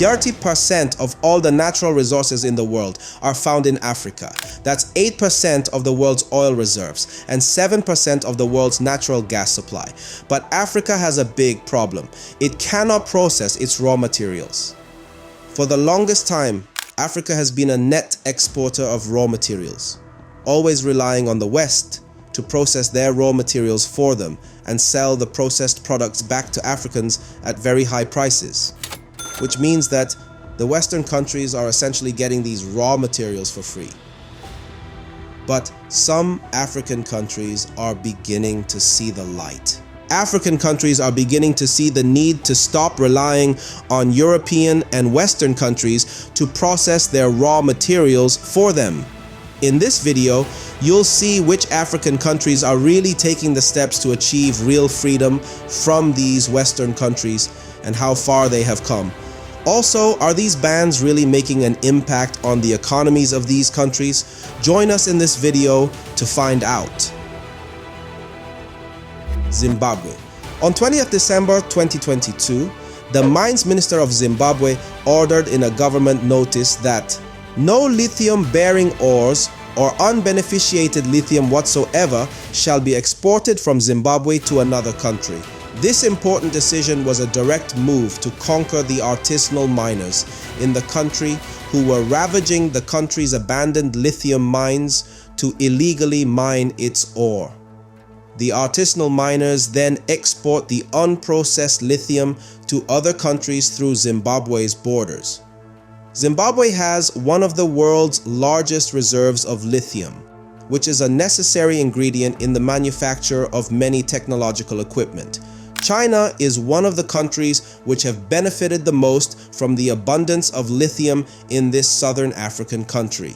30% of all the natural resources in the world are found in Africa. That's 8% of the world's oil reserves and 7% of the world's natural gas supply. But Africa has a big problem. It cannot process its raw materials. For the longest time, Africa has been a net exporter of raw materials, always relying on the West to process their raw materials for them and sell the processed products back to Africans at very high prices. Which means that the Western countries are essentially getting these raw materials for free. But some African countries are beginning to see the light. African countries are beginning to see the need to stop relying on European and Western countries to process their raw materials for them. In this video, you'll see which African countries are really taking the steps to achieve real freedom from these Western countries and how far they have come. Also, are these bans really making an impact on the economies of these countries? Join us in this video to find out. Zimbabwe. On 20th December 2022, the Mines Minister of Zimbabwe ordered in a government notice that no lithium-bearing ores or unbeneficiated lithium whatsoever shall be exported from Zimbabwe to another country. This important decision was a direct move to conquer the artisanal miners in the country who were ravaging the country's abandoned lithium mines to illegally mine its ore. The artisanal miners then export the unprocessed lithium to other countries through Zimbabwe's borders. Zimbabwe has one of the world's largest reserves of lithium, which is a necessary ingredient in the manufacture of many technological equipment. China is one of the countries which have benefited the most from the abundance of lithium in this southern African country.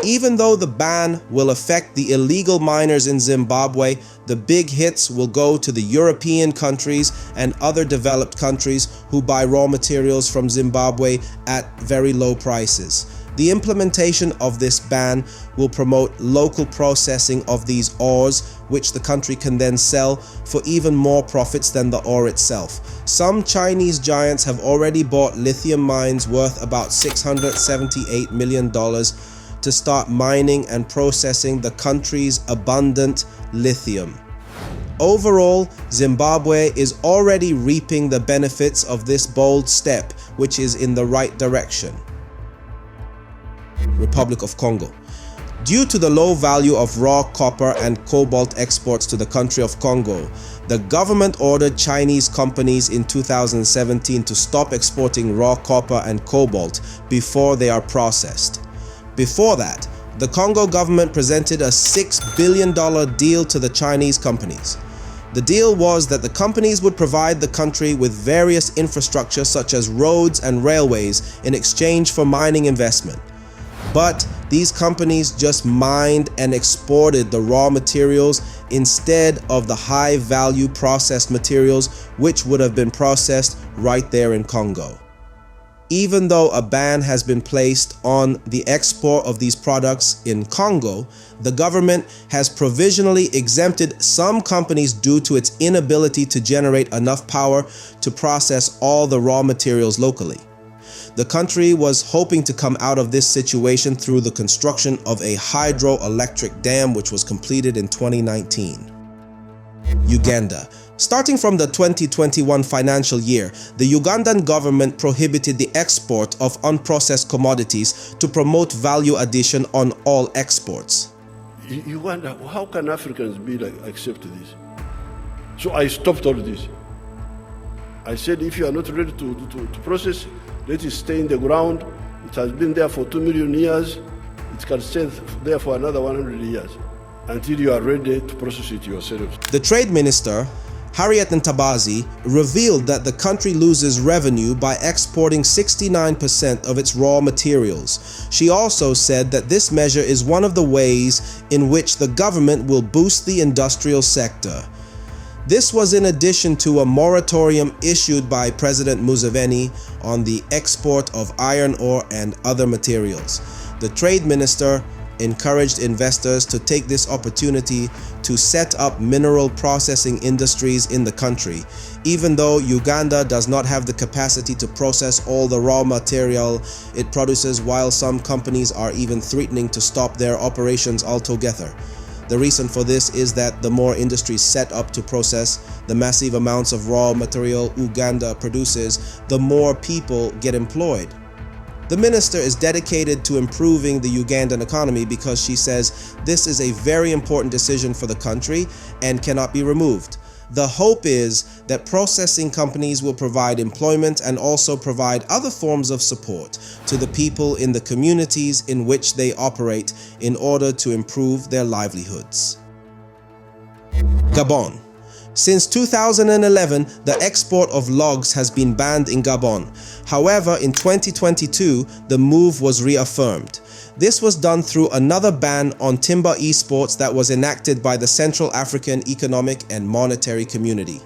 Even though the ban will affect the illegal miners in Zimbabwe, the big hits will go to the European countries and other developed countries who buy raw materials from Zimbabwe at very low prices. The implementation of this ban will promote local processing of these ores, which the country can then sell for even more profits than the ore itself. Some Chinese giants have already bought lithium mines worth about $678 million to start mining and processing the country's abundant lithium. Overall, Zimbabwe is already reaping the benefits of this bold step, which is in the right direction. Republic of Congo. Due to the low value of raw copper and cobalt exports to the country of Congo, the government ordered Chinese companies in 2017 to stop exporting raw copper and cobalt before they are processed. Before that, the Congo government presented a $6 billion deal to the Chinese companies. The deal was that the companies would provide the country with various infrastructure such as roads and railways in exchange for mining investment. But these companies just mined and exported the raw materials instead of the high-value processed materials which would have been processed right there in Congo. Even though a ban has been placed on the export of these products in Congo, the government has provisionally exempted some companies due to its inability to generate enough power to process all the raw materials locally. The country was hoping to come out of this situation through the construction of a hydroelectric dam which was completed in 2019. Uganda. Starting from the 2021 financial year, the Ugandan government prohibited the export of unprocessed commodities to promote value addition on all exports. You wonder, how can Africans accept this? So I stopped all this. I said, if you are not ready to process, let it stay in the ground. It has been there for 2 million years. It can stay there for another 100 years until you are ready to process it yourself. The trade minister, Harriet Ntabazi, revealed that the country loses revenue by exporting 69% of its raw materials. She also said that this measure is one of the ways in which the government will boost the industrial sector. This was in addition to a moratorium issued by President Museveni on the export of iron ore and other materials. The trade minister encouraged investors to take this opportunity to set up mineral processing industries in the country, even though Uganda does not have the capacity to process all the raw material it produces, while some companies are even threatening to stop their operations altogether. The reason for this is that the more industries set up to process the massive amounts of raw material Uganda produces, the more people get employed. The minister is dedicated to improving the Ugandan economy because she says this is a very important decision for the country and cannot be removed. The hope is that processing companies will provide employment and also provide other forms of support to the people in the communities in which they operate in order to improve their livelihoods. Gabon. Since 2011, the export of logs has been banned in Gabon. However, in 2022, the move was reaffirmed. This was done through another ban on timber exports that was enacted by the Central African Economic and Monetary Community.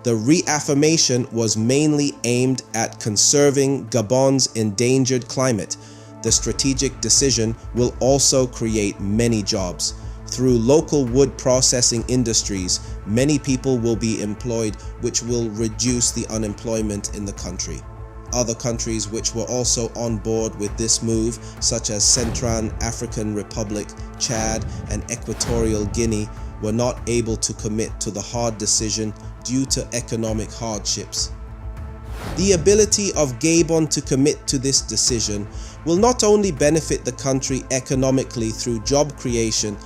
The reaffirmation was mainly aimed at conserving Gabon's endangered climate. The strategic decision will also create many jobs. Through local wood processing industries, many people will be employed, which will reduce the unemployment in the country. Other countries which were also on board with this move, such as Central African Republic, Chad, and Equatorial Guinea, were not able to commit to the hard decision due to economic hardships. The ability of Gabon to commit to this decision will not only benefit the country economically through job creation,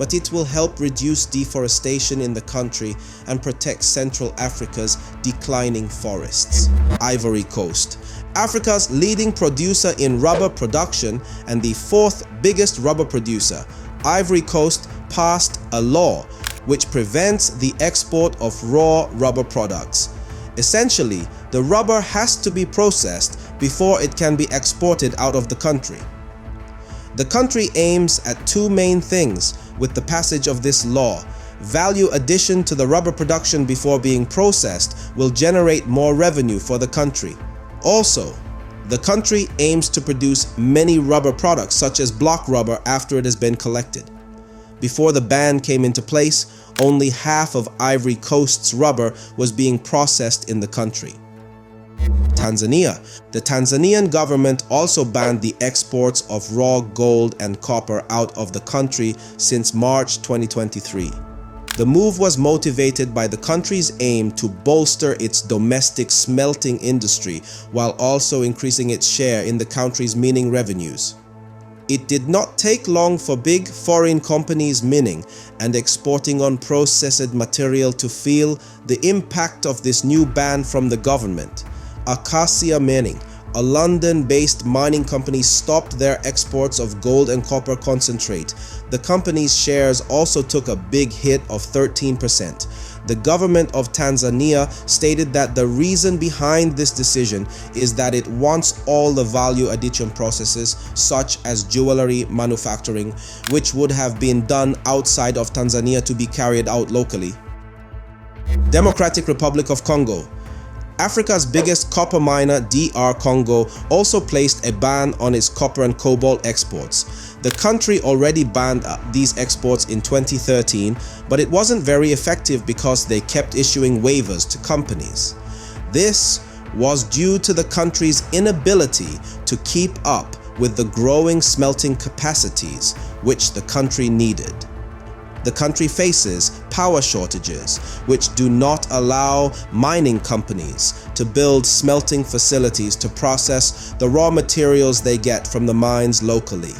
but it will help reduce deforestation in the country and protect Central Africa's declining forests. Ivory Coast. Africa's leading producer in rubber production and the fourth biggest rubber producer, Ivory Coast passed a law which prevents the export of raw rubber products. Essentially, the rubber has to be processed before it can be exported out of the country. The country aims at two main things with the passage of this law. Value addition to the rubber production before being processed will generate more revenue for the country. Also, the country aims to produce many rubber products such as block rubber after it has been collected. Before the ban came into place, only half of Ivory Coast's rubber was being processed in the country. Tanzania. The Tanzanian government also banned the exports of raw gold and copper out of the country since March 2023. The move was motivated by the country's aim to bolster its domestic smelting industry while also increasing its share in the country's mining revenues. It did not take long for big foreign companies mining and exporting unprocessed material to feel the impact of this new ban from the government. Acacia Mining, a London-based mining company, stopped their exports of gold and copper concentrate. The company's shares also took a big hit of 13%. The government of Tanzania stated that the reason behind this decision is that it wants all the value addition processes, such as jewelry manufacturing, which would have been done outside of Tanzania, to be carried out locally. Democratic Republic of Congo. Africa's biggest copper miner, DR Congo, also placed a ban on its copper and cobalt exports. The country already banned these exports in 2013, but it wasn't very effective because they kept issuing waivers to companies. This was due to the country's inability to keep up with the growing smelting capacities which the country needed. The country faces power shortages, which do not allow mining companies to build smelting facilities to process the raw materials they get from the mines locally.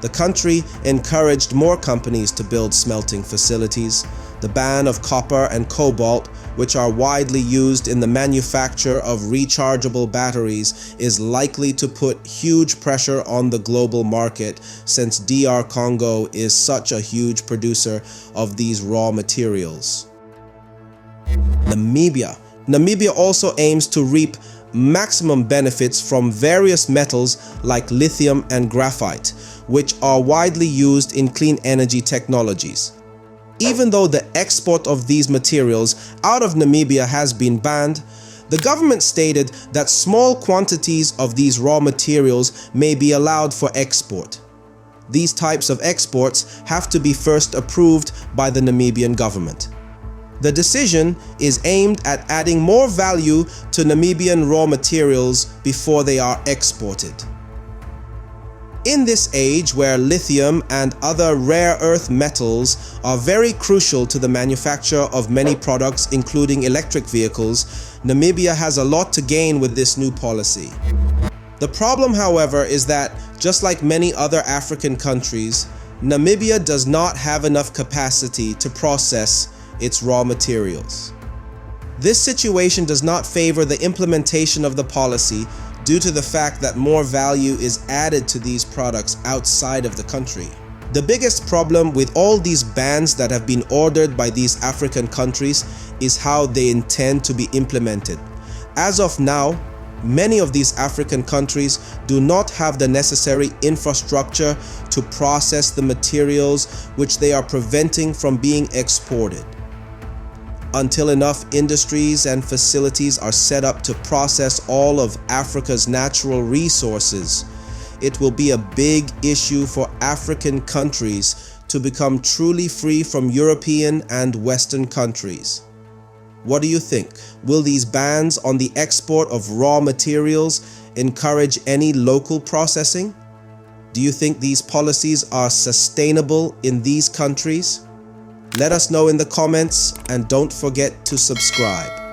The country encouraged more companies to build smelting facilities. The ban of copper and cobalt, which are widely used in the manufacture of rechargeable batteries, is likely to put huge pressure on the global market since DR Congo is such a huge producer of these raw materials. Namibia. Namibia also aims to reap maximum benefits from various metals like lithium and graphite, which are widely used in clean energy technologies. Even though the export of these materials out of Namibia has been banned, the government stated that small quantities of these raw materials may be allowed for export. these types of exports have to be first approved by the Namibian government. The decision is aimed at adding more value to Namibian raw materials before they are exported. In this age where lithium and other rare earth metals are very crucial to the manufacture of many products including electric vehicles, Namibia has a lot to gain with this new policy. The problem, however, is that, just like many other African countries, Namibia does not have enough capacity to process its raw materials. This situation does not favor the implementation of the policy due to the fact that more value is added to these products outside of the country. The biggest problem with all these bans that have been ordered by these African countries is how they intend to be implemented. As of now, many of these African countries do not have the necessary infrastructure to process the materials which they are preventing from being exported. Until enough industries and facilities are set up to process all of Africa's natural resources, it will be a big issue for African countries to become truly free from European and Western countries. What do you think? Will these bans on the export of raw materials encourage any local processing? Do you think these policies are sustainable in these countries? Let us know in the comments and don't forget to subscribe.